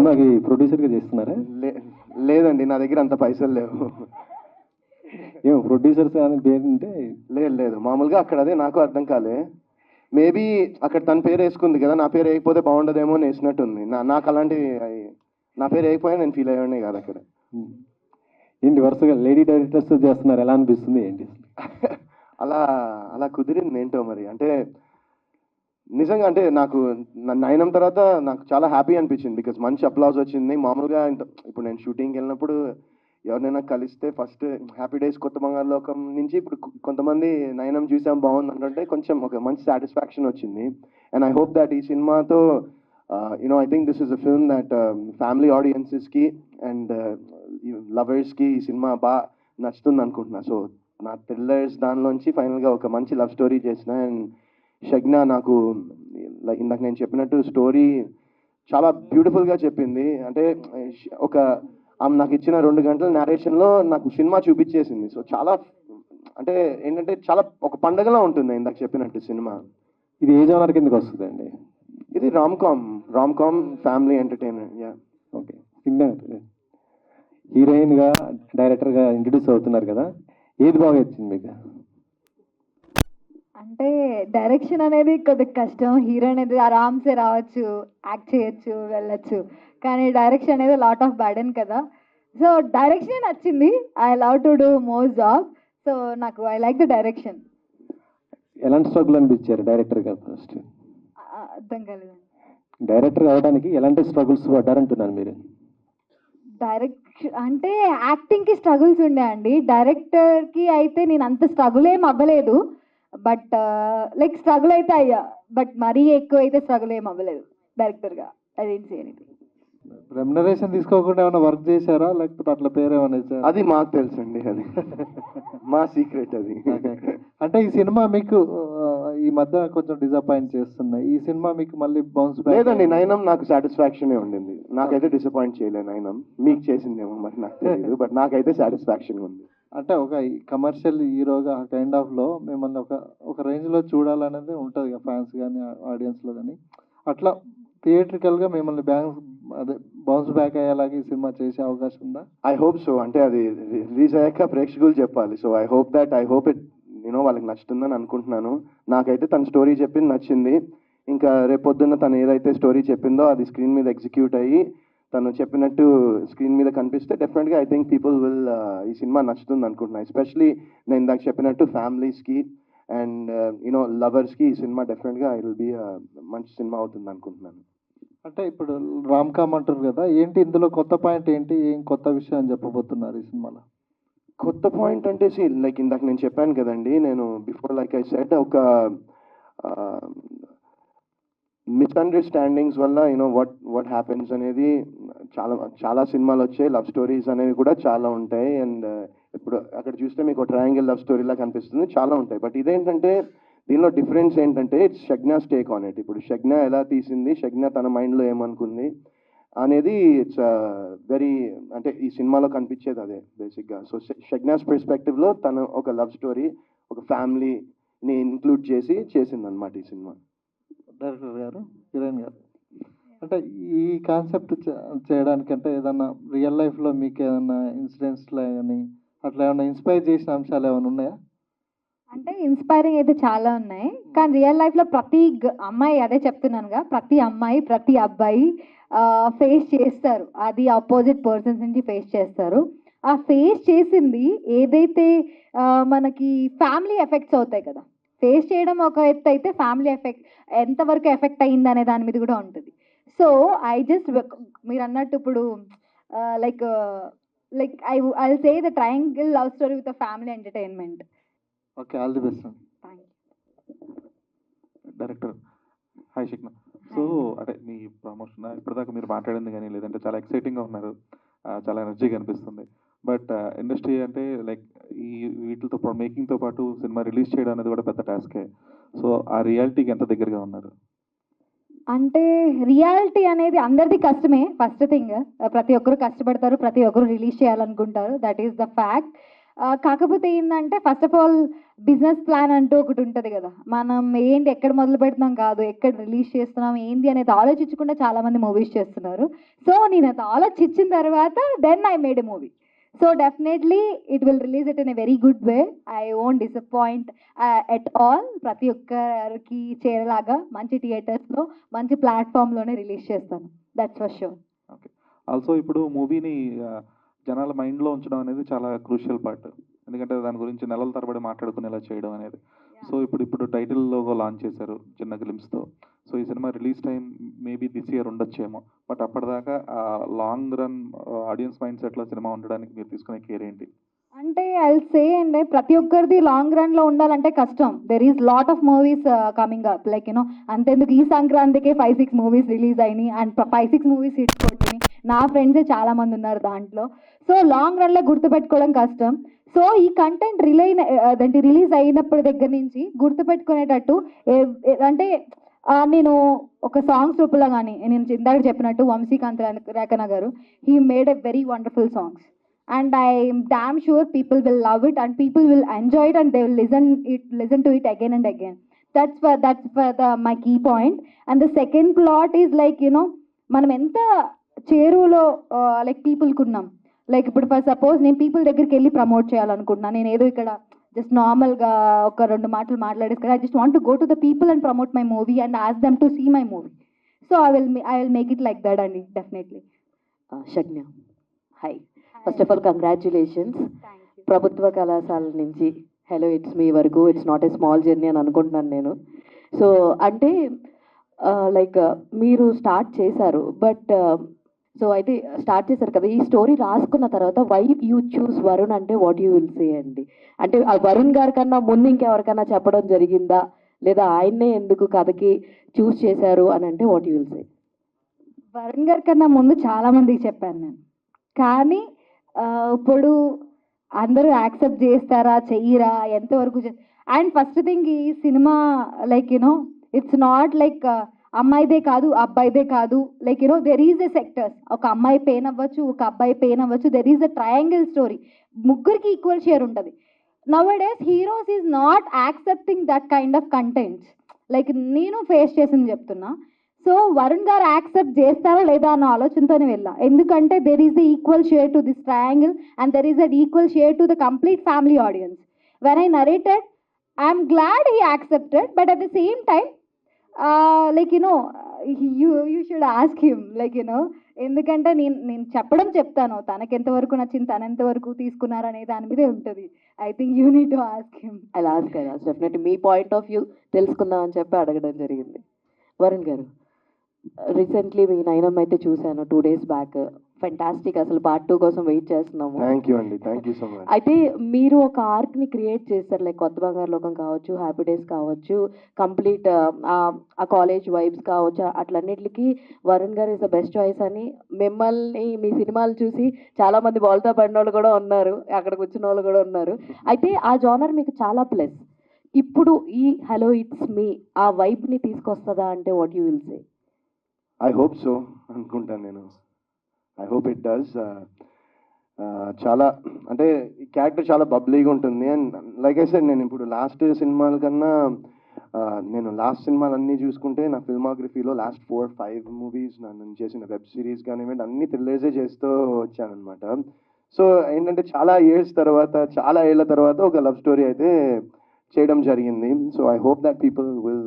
సినిమాకి ప్రొడ్యూసర్గా చేస్తున్నారా? లేదండి, నా దగ్గర అంత పైసలు లేవు. ఏమో ప్రొడ్యూసర్స్ అని పేరు ఉంటే. లేదు, మామూలుగా అక్కడ అదే నాకు అర్థం కాలే. మేబీ అక్కడ తన పేరు వేసుకుంది కదా, నా పేరు వేయకపోతే బాగుండదేమో అని వేసినట్టుంది. నాకు అలాంటి నా పేరు వేయకపోయినా నేను ఫీల్ అయ్యానే కాదు అక్కడ. ఏంటి వరుసగా లేడీ డైరెక్టర్స్ చేస్తున్నారు, ఎలా అనిపిస్తుంది ఏంటి? అలా అలా కుదిరింది ఏంటో మరి. అంటే నిజంగా అంటే నాకు నయనం తర్వాత నాకు చాలా హ్యాపీ అనిపించింది. బికాజ్ మంచి అప్లాజ్ వచ్చింది. మామూలుగా ఇప్పుడు నేను షూటింగ్కి వెళ్ళినప్పుడు ఎవరినైనా కలిస్తే ఫస్ట్ హ్యాపీ డేస్ కొత్త బంగారు లోకం నుంచి ఇప్పుడు కొంతమంది నయనం చూసాం బాగుంది అంటే కొంచెం ఒక మంచి సాటిస్ఫాక్షన్ వచ్చింది. అండ్ ఐ హోప్ దట్ ఈ సినిమాతో I think this is a film that family ఆడియన్సెస్కి అండ్ లవర్స్కి ఈ సినిమా బాగా నచ్చుతుంది అనుకుంటున్నా. సో నా థ్రిల్లర్స్ దానిలోంచి ఫైనల్గా ఒక మంచి లవ్ స్టోరీ చేసిన. అండ్ షగ్న నాకు ఇందాక నేను చెప్పినట్టు స్టోరీ చాలా బ్యూటిఫుల్గా చెప్పింది. అంటే ఒక ఆమె నాకు ఇచ్చిన 2 గంటల నేరేషన్లో నాకు సినిమా చూపించేసింది. సో చాలా అంటే ఏంటంటే చాలా ఒక పండగలా ఉంటుంది ఇందాక చెప్పినట్టు సినిమా. ఇది ఏ జోనర్ కిందకి వస్తుందండి? ఇది rom com family entertainer. Yeah, okay. హీరోయిన్గా డైరెక్టర్గా ఇంట్రడ్యూస్ అవుతున్నారు కదా, ఏది బాగా వచ్చింది మీకు? అంటే డైరెక్షన్ అనేది కొద్దిగా కష్టం. హీరో అనేది ఆరామ్సే రావచ్చు, యాక్ట్ చేయొచ్చు, వెళ్ళొచ్చు. కానీ డైరెక్షన్ అనేది లాట్ ఆఫ్ బర్డెన్ కదా. సో డైరెక్షన్ నచ్చింది. I love to do more job. So నాకు ఐ లైక్ ద డైరెక్షన్. ఎలాంటి స్ట్రగుల్ అనిపించారు డైరెక్టర్గా? ఫస్ట్ అర్థం కాలేదండి. డైరెక్టర్ అవడానికి ఎలాంటి స్ట్రగుల్స్ పడ్డారంటున్నారు మీరు? డైరెక్షన్ అంటే యాక్టింగ్కి స్ట్రగుల్స్ ఉండే అండి. డైరెక్టర్కి అయితే నేను అంత స్ట్రగుల్ ఏం అవ్వలేదు. బట్ లైక్ స్ట్రగుల్ అయితే అయ్యా, బట్ మరీ ఎక్కువ అయితే స్ట్రగుల్ ఏం అవ్వలేదు డైరెక్టర్గా. I don't see anything. Remuneration తీసుకోకుండా ఏమైనా వర్క్ చేశారా, లేకపోతే అట్లా పేరు ఏమైనా ఇచ్చారా? అది మాకు తెలుసండి, అది మా సీక్రెట్ అది. అంటే ఈ సినిమా మీకు ఈ మధ్య కొంచెం డిసప్పాయింట్ చేస్తున్నాయి. ఈ సినిమా మీకు మళ్ళీ బౌన్స్ బ్యాక్? లేదండి, నయనం నాకు సాటిస్ఫాక్షనే ఉండింది. నాకైతే డిసప్పాయింట్ చేయలేదు నయనం. మీకు చేసిందేమో మరి నాకు తెలియదు, బట్ నాకైతే సాటిస్ఫాక్షన్ ఉంది. అంటే ఒక కమర్షియల్ హీరోగా కైండ్ ఆఫ్లో మిమ్మల్ని ఒక రేంజ్లో చూడాలనేది ఉంటుంది ఫ్యాన్స్ కానీ ఆడియన్స్లో కానీ. అట్లా థియేట్రికల్గా మిమ్మల్ని బౌన్స్ బ్యాక్ అయ్యేలాగా ఈ సినిమా చేసే అవకాశం ఉందా? I hope so. అంటే అది రిలీజ్ అయ్యాక ప్రేక్షకులు చెప్పాలి. సో ఐ హోప్ ఇట్ వాళ్ళకి నచ్చుతుందని అనుకుంటున్నాను. నాకైతే తన స్టోరీ చెప్పింది నచ్చింది. ఇంకా రేపొద్దున్న తను ఏదైతే స్టోరీ చెప్పిందో అది స్క్రీన్ మీద ఎగ్జిక్యూట్ అయ్యి తను చెప్పినట్టు స్క్రీన్ మీద కనిపిస్తే డెఫినెట్గా ఐ థింక్ పీపుల్ విల్ ఈ సినిమా నచ్చుతుంది అనుకుంటున్నాను. ఎస్పెషలీ నేను ఇందాక చెప్పినట్టు ఫ్యామిలీస్కి అండ్ లవర్స్కి ఈ సినిమా డెఫినెట్గా ఇట్ విల్ బి మంచి సినిమా అవుతుంది అనుకుంటున్నాను. అంటే ఇప్పుడు రామ్ కామ్ అంటారు కదా, ఏంటి ఇందులో కొత్త పాయింట్ ఏంటి, ఏం కొత్త విషయం చెప్పబోతున్నారు ఈ సినిమాలో? కొత్త పాయింట్ అంటే లైక్ ఇందాక నేను చెప్పాను కదండి, నేను బిఫోర్ లైక్ ఐ సెడ్ ఒక మిస్అండర్స్టాండింగ్స్ వల్ల వాట్ హ్యాపెన్స్ అనేది చాలా సినిమాలు వచ్చాయి. లవ్ స్టోరీస్ అనేవి కూడా చాలా ఉంటాయి. అండ్ ఇప్పుడు అక్కడ చూస్తే మీకు ట్రయాంగిల్ లవ్ స్టోరీలా కనిపిస్తుంది, చాలా ఉంటాయి. బట్ ఇదేంటంటే దీనిలో డిఫరెన్స్ ఏంటంటే ఇట్స్ షగ్నాస్ టేక్ ఆన్ ఇట్. ఇప్పుడు షగ్నా ఎలా తీసింది, షగ్నా తన మైండ్లో ఏమనుకుంది అనేది ఇట్స్ వెరీ అంటే ఈ సినిమాలో కనిపించేది అదే బేసిక్గా. సో షగ్నాస్ పర్స్పెక్టివ్లో తను ఒక లవ్ స్టోరీ, ఒక ఫ్యామిలీని ఇంక్లూడ్ చేసింది అనమాట ఈ సినిమా. డైరెక్టర్ గారు, హీరోయిన్ గారు, అంటే ఈ కాన్సెప్ట్ చేయడానికి అంటే ఏదన్నా రియల్ లైఫ్లో మీకు ఏదన్నా ఇన్సిడెంట్స్లో కానీ అట్లా ఏమైనా ఇన్స్పైర్ చేసిన అంశాలు ఏమైనా ఉన్నాయా? అంటే ఇన్స్పైరింగ్ అయితే చాలా ఉన్నాయి. కానీ రియల్ లైఫ్లో ప్రతి అమ్మాయి, అదే చెప్తున్నానుగా, ప్రతి అమ్మాయి ప్రతి అబ్బాయి ఫేస్ చేస్తారు. అది ఆపోజిట్ పర్సన్స్ నుంచి ఫేస్ చేస్తారు. ఆ ఫేస్ చేసింది ఏదైతే మనకి ఫ్యామిలీ ఎఫెక్ట్స్ అవుతాయి కదా. ఫేస్ చేయడం ఒక ఎత్తు అయితే ఫ్యామిలీ ఎఫెక్ట్ ఎంతవరకు ఎఫెక్ట్ అయ్యింది అనే దాని మీద కూడా ఉంటుంది. సో ఐ జస్ట్ మీరు అన్నట్టు ఇప్పుడు like I say the triangle love story with family entertainment. Okay, all the best. Director hi Shagna. So అంటే మీ ప్రమోషన్ ఇప్పటిదాకా మీరు మాట్లాడింది కానీ లేదంటే చాలా ఎక్సైటింగ్గా ఉన్నారు, చాలా ఎనర్జీగా అనిపిస్తుంది. బట్ ఇండస్ట్రీ అంటే లైక్ ఈ వీటితో మేకింగ్తో పాటు సినిమా రిలీజ్ చేయడం అనేది కూడా పెద్ద టాస్కే. సో ఆ రియాలిటీకి ఎంత దగ్గరగా ఉన్నారు? అంటే రియాలిటీ అనేది అందరిది కష్టమే. ఫస్ట్ థింగ్, ప్రతి ఒక్కరు కష్టపడతారు, ప్రతి ఒక్కరు రిలీజ్ చేయాలనుకుంటారు. That is the fact. కాకపోతే ఏంటంటే first of all business plan అంటూ ఒకటి ఉంటుంది కదా, మనం ఏంటి ఎక్కడ మొదలు పెడుతున్నాం కాదు ఎక్కడ రిలీజ్ చేస్తున్నాం ఏంటి అనేది ఆలోచించకుండా చాలామంది మూవీస్ చేస్తున్నారు. సో నేను అది ఆలోచించిన తర్వాత then I made a movie. So definitely it will release it in a very good way. I won't disappoint at all. ప్రతి ఒక్కరికి చేరేలాగా మంచి థియేటర్స్లో మంచి ప్లాట్ఫామ్లోనే రిలీజ్ చేస్తాను. That's for sure. Okay. Also ఇప్పుడు మూవీని జనాల మైండ్లో ఉంచడం అనేది చాలా క్రూషియల్ పార్ట్, ఎందుకంటే దాని గురించి నెలల తరబడి మాట్లాడుకునేలా చేయడం అనేది. సో ఇప్పుడు టైటిల్ లోగో లాంచ్ చేశారు చిన్న గ్లిమ్స్తో. సో ఈ cinema release time maybe this year ఉండొచ్చేమో, బట్ అప్పటిదాకా లాంగ్ రన్ ఆడియన్స్ మైండ్ సెట్లో సినిమా ఉండడానికి మీరు తీసుకునే కేర్ ఏంటి? అంటే ఐ సే అండి, ప్రతి ఒక్కరిది లాంగ్ రన్లో ఉండాలంటే కష్టం. There is lot of movies coming up, like you know అంతెందుకు ఈ సంక్రాంతికే 5-6 మూవీస్ రిలీజ్ అయినాయి అండ్ 5-6 మూవీస్ హిట్ కొట్టినాయి. నా ఫ్రెండ్సే చాలా మంది ఉన్నారు దాంట్లో. సో లాంగ్ రన్లో గుర్తుపెట్టుకోవడం కష్టం. సో ఈ కంటెంట్ రిలీజ్ అయినప్పటి దగ్గర నుంచి గుర్తుపెట్టుకునేటట్టు అంటే నేను ఒక సాంగ్స్ రూపంలో కానీ నేను ఇందాక చెప్పినట్టు వంశీకాంత్ రేఖన గారు, he made a very wonderful songs and I'm damn sure people will love it and people will enjoy it and they will listen to it again and again. That's my key point. And the second plot is like, you know, మనం ఎంత చేరువలో like పీపుల్కి ఉన్నాం. Like ఇప్పుడు for suppose నేను people దగ్గరికి వెళ్ళి promote చేయాలనుకుంటున్నాను. నేను ఏదో ఇక్కడ జస్ట్ నార్మల్గా ఒక 2 మాటలు మాట్లాడేసి I just want to go to the people and promote my movie and ask them to see my movie. So I will make it like that అండి, definitely. Shagna, hi. First of all congratulations. ప్రభుత్వ కళాశాల నుంచి hello it's me వరకు it's not a small journey అని అనుకుంటున్నాను నేను. So అంటే like మీరు స్టార్ట్ చేశారు, బట్ సో అయితే స్టార్ట్ చేశారు కదా, ఈ స్టోరీ రాసుకున్న తర్వాత వై యూ చూస్ వరుణ్ అంటే వాట్ యూ విల్ సే అండి? అంటే ఆ వరుణ్ గారి కన్నా ముందు ఇంకెవరికైనా చెప్పడం జరిగిందా, లేదా ఆయన్నే ఎందుకు కథకి చూస్ చేశారు అని అంటే what you will say? Varun గారి కన్నా ముందు చాలా మందికి చెప్పాను నేను, కానీ ఇప్పుడు అందరూ యాక్సెప్ట్ చేస్తారా చెయ్యరా ఎంతవరకు. అండ్ ఫస్ట్ థింగ్ ఈ సినిమా like you know it's not like అమ్మాయిదే కాదు అబ్బాయిదే కాదు, like you know there is a sectors. ఒక అమ్మాయి పెయిన్ అవ్వచ్చు, ఒక అబ్బాయి పెయిన్ అవ్వచ్చు, there is a triangle story. ముగ్గురికి ఈక్వల్ షేర్ ఉంటుంది. Nowadays heroes is not accepting that kind of contents. Like నేను ఫేస్ చేసింది చెప్తున్నా. సో వరుణ్ గారు యాక్సెప్ట్ చేస్తారా లేదా అన్న ఆలోచనతోనే వెళ్ళా, ఎందుకంటే there is the equal share to this triangle and there is a equal share to the complete family audience. When I narrated I'm glad he accepted, but at the same time like you know you should ask him, like you know ఎందుకంటే నేను చెప్తాను తనకి ఎంతవరకు నచ్చింది, తను ఎంతవరకు తీసుకున్నారనే దాని మీదే ఉంటుంది. I think you need to ask him. I ask definitely me point of view తెలుసుకుందాం అని చెప్పి అడగడం జరిగింది. వరుణ్ గారు, రీసెంట్లీ మీ నయనమ్మ అయితే చూశాను 2 days బ్యాక్. ఫెంటాస్టిక్, అసలు పార్ట్ 2 కోసం వెయిట్ చేస్తున్నాము. థ్యాంక్ యూ అండి, థ్యాంక్ యూ సో మచ్. అయితే మీరు ఒక ఆర్క్ని క్రియేట్ చేస్తారు, లైక్ కొత్త బంగారు లోకం కావచ్చు, హ్యాపీ డేస్ కావచ్చు, కంప్లీట్ ఆ కాలేజ్ వైబ్స్ కావచ్చు, అట్లన్నిటికి వరుణ్ గారు ఇస్ ద బెస్ట్ చాయిస్ అని మిమ్మల్ని మీ సినిమాలు చూసి చాలా మంది బాల్తో పడిన వాళ్ళు కూడా ఉన్నారు, అక్కడ కూర్చున్న వాళ్ళు కూడా ఉన్నారు. అయితే ఆ జానర్ మీకు చాలా ప్లస్. ఇప్పుడు ఈ హలో ఇట్స్ మీ ఆ వైబ్ని తీసుకొస్తుందా అంటే what you will say? I hope so అనుకుంటాను నేను. I hope it does. చాలా అంటే ఈ క్యారెక్టర్ చాలా బబ్లీగా ఉంటుంది. అండ్ లైక్ ఐ సెడ్, నేను ఇప్పుడు లాస్ట్ సినిమాల కన్నా నేను లాస్ట్ సినిమాలు అన్నీ చూసుకుంటే నా ఫిల్మోగ్రఫీలో లాస్ట్ 4-5 మూవీస్ నేను చేసిన వెబ్ సిరీస్ కానివ్వండి అన్ని థ్రిల్లర్సే చేస్తూ వచ్చానమాట. సో ఏంటంటే చాలా ఇయర్స్ తర్వాత, చాలా ఏళ్ళ తర్వాత ఒక లవ్ స్టోరీ అయితే చేయడం జరిగింది. So I hope that people will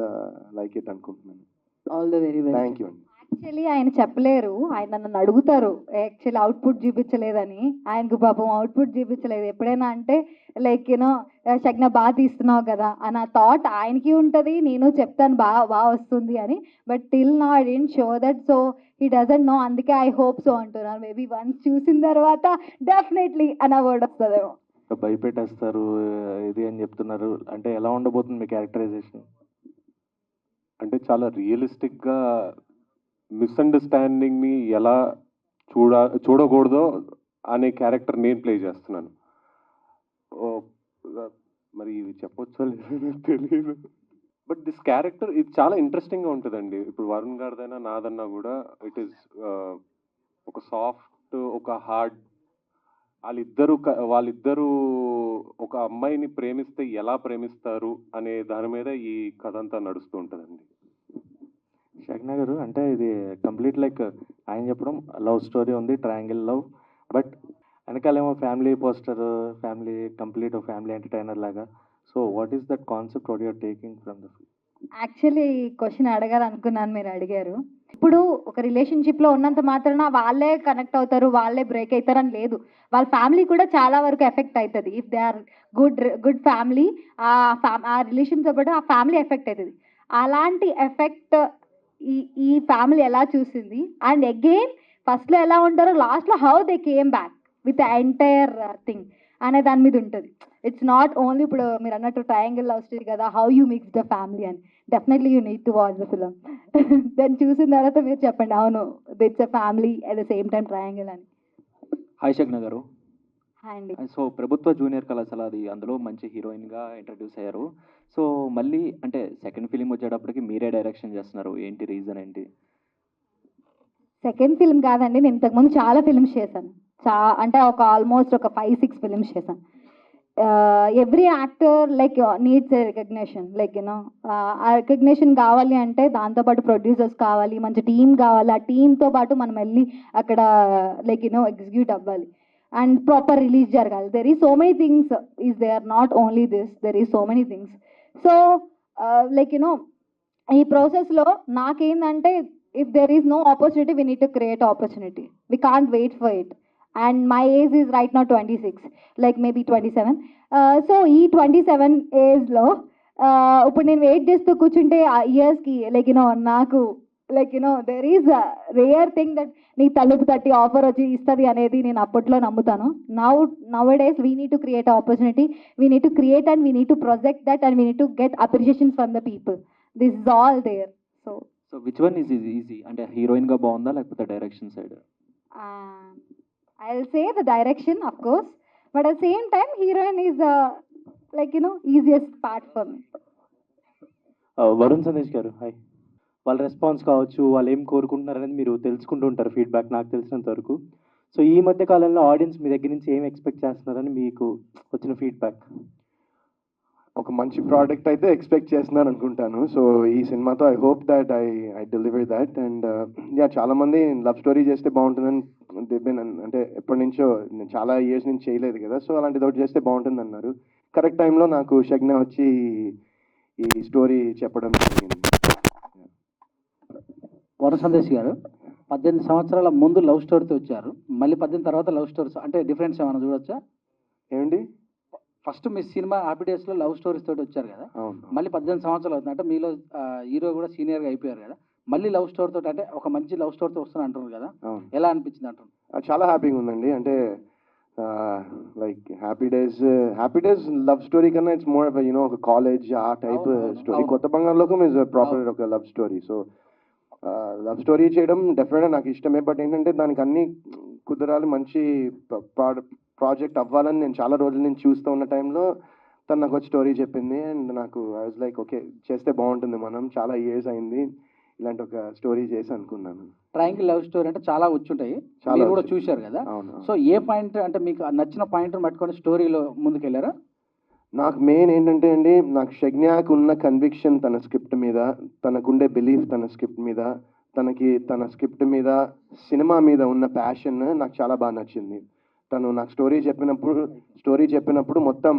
like it అనుకుంటున్నాను. All the very best. Thank you అండి. యాక్చువల్లీ ఆయన చెప్పలేరు, ఆయన నన్ను అడుగుతారు యాక్చువల్లీ అవుట్పుట్ చూపించలేదని. ఆయనకు పాపం అవుట్పుట్ చూపించలేదు ఎప్పుడైనా అంటే లైక్ యూనో షగ్న బాగా తీస్తున్నావు కదా అని ఆ థాట్ ఆయనకి ఉంటుంది, నేను చెప్తాను బాగా వస్తుంది అని. But till now I didn't show that, so he doesn't know. అందుకే ఐ హోప్ సో అంటున్నాను. మేబీ వన్స్ చూసిన తర్వాత డెఫినెట్లీ అన్న వర్డ్ వస్తుందేమో. భయపెట్టేస్తారు ఇది అని చెప్తున్నారు, అంటే ఎలా ఉండబోతుంది మీ క్యారెక్టరైజేషన్? అంటే చాలా రియలిస్టిక్గా మిస్అండర్స్టాండింగ్ని ఎలా చూడకూడదో అనే క్యారెక్టర్ నేను ప్లే చేస్తున్నాను. మరి ఇది చెప్పొచ్చో లేదో తెలియదు, బట్ దిస్ క్యారెక్టర్ ఇది చాలా ఇంట్రెస్టింగ్గా ఉంటుందండి. ఇప్పుడు వరుణ్ గారిదైనా నాదన్నా కూడా ఇట్ ఈస్ ఒక సాఫ్ట్, ఒక హార్డ్ వాళ్ళిద్దరూ ఒక అమ్మాయిని ప్రేమిస్తే ఎలా ప్రేమిస్తారు అనే దాని మీద ఈ కథ అంతా నడుస్తూ ఉంటుందండి. షగ్నా గారు, అంటే ఇది కంప్లీట్ లైక్ ఆయన చెప్పడం లవ్ స్టోరీ ఉంది, ట్రయాంగిల్ లవ్, బట్ వెనకాలేమో family poster, family complete family entertainer లాగా. So what is that concept, what you are taking from the actually ఈ క్వశ్చన్ అడగాలనుకున్నాను, మీరు అడిగారు. ఇప్పుడు ఒక రిలేషన్షిప్లో ఉన్నంత మాత్రాన వాళ్ళే కనెక్ట్ అవుతారు, వాళ్ళే బ్రేక్ అవుతారు అని లేదు. వాళ్ళ ఫ్యామిలీ కూడా చాలా వరకు ఎఫెక్ట్ అవుతుంది. If they are good family, ఆ రిలేషన్తో పాటు ఆ ఫ్యామిలీ ఎఫెక్ట్ అవుతుంది. అలాంటి ఎఫెక్ట్ ఈ ఫ్యామిలీ ఎలా చూసింది, అండ్ అగైన్ ఫస్ట్లో ఎలా ఉంటారో లాస్ట్లో how they came back with entire thing అనే దాని మీద ఉంటుంది. ఇట్స్ నాట్ ఓన్లీ ఇప్పుడు మీరు అన్నట్టు ట్రయాంగిల్ లవ్ స్టోరీ కదా, how you mix the family అని. Definitely you need to watch the film. దాన్ని చూసిన తర్వాత మీరు చెప్పండి, అవును it's a family at the same time triangle అని. హాయ్ షగ్నా గారు. హాయ్ అండి. సో ప్రభుత్వ జూనియర్ కళాశాల, అది అందులో మంచి హీరోయిన్గా ఇంట్రడ్యూస్ అయ్యారు. సో మళ్ళీ అంటే సెకండ్ ఫిలిం వచ్చేటప్పటికి మీరే డైరెక్షన్ చేస్తున్నారు, ఏంటి రీజన్ ఏంటి? సెకండ్ ఫిల్మ్ కాదండి, నేను ఇంతకుముందు చాలా ఫిల్మ్స్ చేశాను. అంటే ఆల్మోస్ట్ ఒక 5-6 ఫిల్మ్స్ చేశాను. Every actor like needs recognition, like you know ఆ రికగ్నిషన్ కావాలి అంటే దాంతోపాటు ప్రొడ్యూసర్స్ కావాలి, మంచి టీం కావాలి. ఆ టీంతో పాటు మనం వెళ్ళి అక్కడ లైక్ యూనో ఎగ్జిక్యూట్ అవ్వాలి అండ్ ప్రాపర్ రిలీజ్ జరగాలి. There is so many things, is they are not only this, there is so many things. So like you know ఈ ప్రాసెస్లో నాకేంటంటే, if there is no opportunity, we need to create opportunity. We can't wait for it. And my age is right now 26, like maybe 27. So ఈ 27 ఏజ్లో ఇప్పుడు నేను wait చేస్తూ కూర్చుంటే ఆ ఇయర్స్కి లైక్ యూనో నాకు like you know there is rare thing that నీ తలుపు తట్టి ఆఫర్ వచ్చి ఇస్తుంది అనేది నేను అప్పట్లో నమ్ముతాను. Nowadays we need to create opportunity, we need to create and we need to project that and we need to get appreciation from the people. This is all there. So which one is easy, అంటే హీరోయిన్గా బాగుందా లేకపోతే direction side? I'll say the direction, of course, but at the same time, heroine is like you know easiest part for me. Varun Sandesh గారు, hi. వాళ్ళ response కావచ్చు, వాళ్ళు ఏం కోరుకుంటున్నారు అనేది మీరు తెలుసుకుంటూ ఉంటారు, ఫీడ్బ్యాక్ నాకు తెలిసినంత వరకు. సో ఈ మధ్య కాలంలో ఆడియన్స్ మీ దగ్గర నుంచి ఏం ఎక్స్పెక్ట్ చేస్తున్నారని మీకు వచ్చిన ఫీడ్బ్యాక్? ఒక మంచి ప్రోడక్ట్ అయితే ఎక్స్పెక్ట్ చేస్తున్నాను అనుకుంటాను. సో ఈ సినిమాతో I hope that I deliver that. And yeah, చాలామంది లవ్ స్టోరీ చేస్తే బాగుంటుందని అంటే ఎప్పటి నుంచో, నేను చాలా ఇయర్స్ నుంచి చేయలేదు కదా, సో అలాంటిది ఒకటి చేస్తే బాగుంటుంది అన్నారు. కరెక్ట్ టైంలో నాకు షగ్నా వచ్చి ఈ స్టోరీ చెప్పడం జరిగింది. వరుణ్ సందేశ్ గారు, 18 సంవత్సరాల ముందు లవ్ స్టోరీతో వచ్చారు, మళ్ళీ 18 తర్వాత లవ్ స్టోరీస్, అంటే డిఫరెన్స్ ఏమైనా చూడొచ్చా? ఏమండి, ఫస్ట్ మీ సినిమా హ్యాపీ డేస్లో లవ్ స్టోరీస్ తోటి వచ్చారు కదా, మళ్ళీ 18 సంవత్సరాలు అవుతుంది, అంటే మీలో హీరో కూడా సీనియర్గా అయిపోయారు కదా, మళ్ళీ లవ్ స్టోరీ తోటి అంటే ఒక మంచి లవ్ స్టోరీతో వస్తున్నా అంటున్నారు కదా, ఎలా అనిపించింది అంటున్నారు? చాలా హ్యాపీగా ఉందండి. అంటే like happy days love story కన్నా ఇట్స్ మోర్ ఆఫ్ యూనో ఒక కాలేజ్ ఆ టైప్ స్టోరీ. కొత్త బంగాళలోకం ఇస్ ప్రాపర్ ఒక love story. So love story చేయడం డెఫినెట్గా నాకు ఇష్టమే, బట్ ఏంటంటే దానికి అన్ని కుదరాలి, మంచి ప్రాజెక్ట్ అవ్వాలని నేను చాలా రోజుల నుంచి చూస్తూ ఉన్న టైంలో తను నాకు వచ్చి స్టోరీ చెప్పింది. అండ్ నాకు ఐ వాజ్ లైక్ ఓకే, చేస్తే బాగుంటుంది, మనం చాలా ఇయర్స్ అయింది ఇలాంటి ఒక స్టోరీ చేసి అనుకున్నాను. ట్రయాంగిల్ లవ్ స్టోరీ అంటే చాలా వచ్చుంటాయి, మీరు కూడా చూశారు కదా. సో ఏ పాయింట్ అంటే మీకు నచ్చిన పాయింట్ పట్టుకొని స్టోరీలో ముందుకెళ్ళారా? నాకు మెయిన్ ఏంటంటే అండి, నాకు షగ్నాకు ఉన్న కన్విక్షన్ తన స్క్రిప్ట్ మీద, తనకుండే బిలీఫ్ తన స్క్రిప్ట్ మీద, తన స్క్రిప్ట్ మీద, సినిమా మీద ఉన్న ప్యాషన్ నాకు చాలా బాగా నచ్చింది. తను నాకు స్టోరీ చెప్పినప్పుడు మొత్తం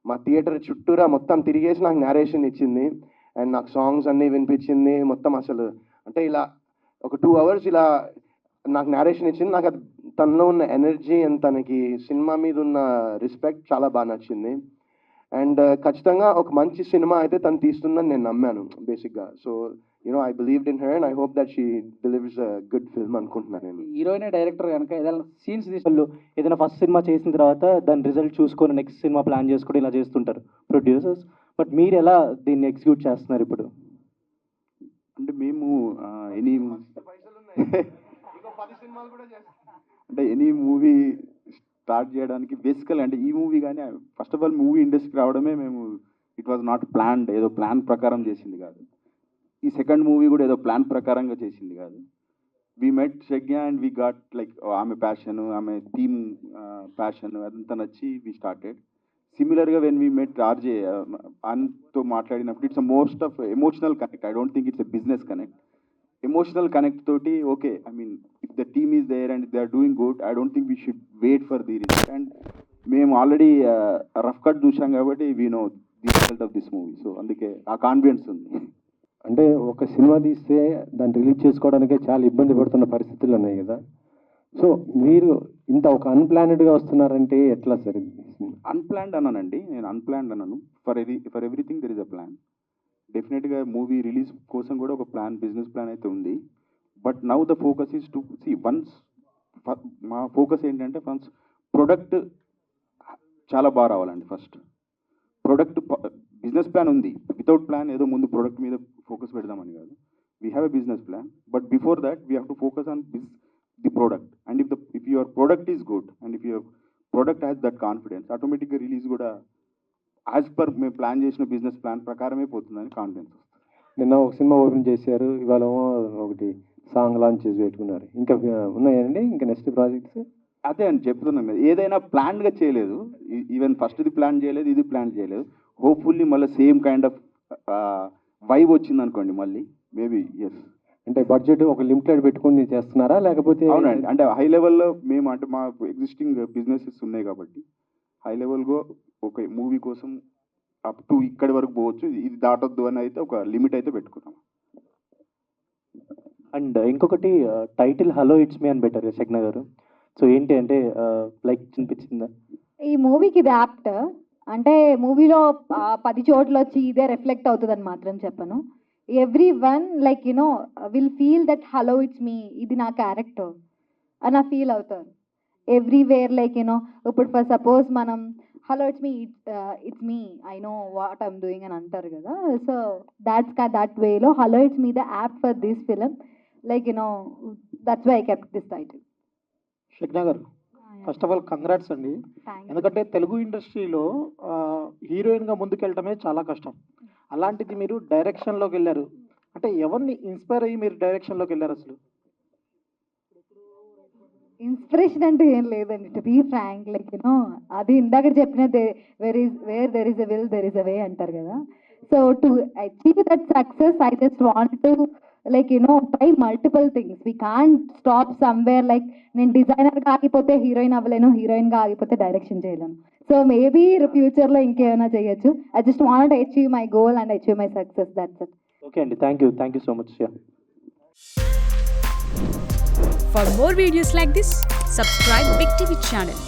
మా థియేటర్ చుట్టూరా మొత్తం తిరిగేసి నాకు నేరేషన్ ఇచ్చింది. అండ్ నాకు సాంగ్స్ అన్నీ వినిపించింది మొత్తం. అసలు అంటే ఇలా ఒక 2 hours ఇలా నాకు నేరేషన్ ఇచ్చింది. నాకు అది తనలో ఉన్న ఎనర్జీ అండ్ తనకి సినిమా మీద ఉన్న రెస్పెక్ట్ చాలా బాగా నచ్చింది. అండ్ ఖచ్చితంగా ఒక మంచి సినిమా అయితే తను తీస్తుందని నేను నమ్మాను బేసిక్గా. So you know I believed in her and I hope that she delivers a good film అనుకుంటున్నాను నేను. హీరోయిన్ డైరెక్టర్ కనుక ఏదైనా సీన్స్ వాళ్ళు ఏదైనా ఫస్ట్ సినిమా చేసిన తర్వాత దాని రిజల్ట్ చూసుకొని నెక్స్ట్ సినిమా ప్లాన్ చేసుకొని ఇలా చేస్తుంటారు ప్రొడ్యూసర్స్. బట్ మీరు ఎలా దీన్ని ఎగ్జిక్యూట్ చేస్తున్నారు ఇప్పుడు? అంటే మేము ఎనీ మూవీ స్టార్ట్ చేయడానికి బేసికల్ అంటే ఈ మూవీ కానీ ఫస్ట్ ఆఫ్ ఆల్ మూవీ ఇండస్ట్రీకి రావడమే మేము ఇట్ వాజ్ నాట్ ప్లాన్డ్, ఏదో ప్లాన్ ప్రకారం చేసింది కాదు. ఈ సెకండ్ మూవీ కూడా ఏదో ప్లాన్ ప్రకారంగా చేసింది కాదు. we met Shagya and we got like ఆమె ప్యాషన్ ఆమె థీమ్ ప్యాషన్ అదంతా నచ్చి we started. Similarగా when we met RJ అన్తో మాట్లాడినప్పుడు it's most of emotional connect. I don't think it's a business connect. Emotional connect తోటి okay, I mean if the team is there and they are doing good, I don't think we should wait for the result. And మేము already rough cut చూసాం కాబట్టి we know the result of this movie. So అందుకే ఆ confidence ఉంది. అంటే ఒక cinema తీస్తే దాన్ని రిలీజ్ చేసుకోవడానికే చాలా ఇబ్బంది పడుతున్న పరిస్థితులు ఉన్నాయి కదా. సో మీరు ఇంత ఒక అన్ప్లానెడ్గా వస్తున్నారంటే ఎట్లా సార్? అన్ప్లాన్డ్ అన్నానండి, నేను అన్ప్లాన్డ్ అన్నాను. For everything there is a plan. డెఫినెట్గా మూవీ రిలీజ్ కోసం కూడా ఒక ప్లాన్, బిజినెస్ ప్లాన్ అయితే ఉంది. But now the focus is to C once, మా ఫోకస్ ఏంటంటే ఫస్ట్ ప్రొడక్ట్ చాలా బాగా రావాలండి. ఫస్ట్ ప్రొడక్ట్, బిజినెస్ ప్లాన్ ఉంది. వితౌట్ ప్లాన్ ఏదో ముందు ప్రొడక్ట్ మీద ఫోకస్ పెడదామని కాదు. We have a business plan, but before that we have to focus on the product. And if your product is good and if your product has that confidence, ఆటోమేటిక్గా release కూడా as per మేము plan చేసిన business plan ప్రకారమే పోతుందని confidence వస్తుంది. నిన్న ఒక cinema open చేశారు, ఇవాళ ఒకటి సాంగ్ లాంచ్ చేసి పెట్టుకున్నారు. ఇంకా ఉన్నాయండి ఇంకా నెక్స్ట్ ప్రాజెక్ట్స్? అదే అని చెప్తున్నాం కదా, ఏదైనా ప్లాన్గా చేయలేదు. ఈవెన్ ఫస్ట్ది ప్లాన్ చేయలేదు, ఇది ప్లాన్ చేయలేదు. హోప్ఫుల్లీ మళ్ళీ సేమ్ కైండ్ ఆఫ్ వైబ్ వచ్చింది అనుకోండి మళ్ళీ మేబీ. ఎస్, అంటే బడ్జెట్ ఒక లిమిటెడ్ పెట్టుకుని చేస్తున్నారా లేకపోతే? అవునండి, అంటే హై లెవెల్లో మేము, అంటే మా ఎగ్జిస్టింగ్ బిజినెసెస్ ఉన్నాయి కాబట్టి హై లెవెల్గా ఒక మూవీ కోసం అప్ టు ఇక్కడి వరకు పోవచ్చు, ఇది దాటొద్దు అని అయితే ఒక లిమిట్ అయితే పెట్టుకున్నాం. అండ్ ఇంకొకటి టైటిల్ హలో ఇట్స్ మీ అని పెట్టారు శగ్న గారు. సో ఏంటి అంటే లైక్ అనిపించిందా ఈ మూవీకి ఇది యాప్ట్? అంటే మూవీలో 10 చోట్ల వచ్చి ఇదే రిఫ్లెక్ట్ అవుతుందని మాత్రం చెప్పను. Every like you know will feel that hello it's me, ఇది నా క్యారెక్టర్ అని ఫీల్ అవుతారు ఎవ్రీవేర్. లైక్ యూనో ఇప్పుడు ఫర్ సపోజ్ మనం hello it's me, it's me, I know what I'm doing అని అంటారు కదా. సో దట్ వేలో hello it's me the app for this film. Like you know that's why I kept this title. Shagna గారు, first of all congrats అండి. ఎందుకంటే తెలుగు ఇండస్ట్రీలో హీరోయిన్గా ముందుకెళ్ళటమే చాలా కష్టం. అలాంటిది మీరు డైరెక్షన్లోకి వెళ్ళారు. అంటే ఎవరిని ఇన్స్పైర్ అయ్యి మీరు డైరెక్షన్లోకి వెళ్ళారు అసలు? ఇన్స్పిరేషన్ అంటే ఏం లేదండి, to be frank. Like you know అది ఇందాక చెప్పిన where there is a will there is a way అంటారు కదా. So to achieve that success I just want to like you know try multiple things. We can't stop somewhere. Like నేను డిజైనర్గా ఆగిపోతే heroine అవ్వలేను, హీరోయిన్గా ఆగిపోతే డైరెక్షన్ చేయలేను. సో మేబీ ఫ్యూచర్లో ఇంకేమైనా చేయొచ్చు. I just want achieve my goal and achieve my success. That's it. Okay అండి, thank you so much. For more videos like this, subscribe Big TV channel.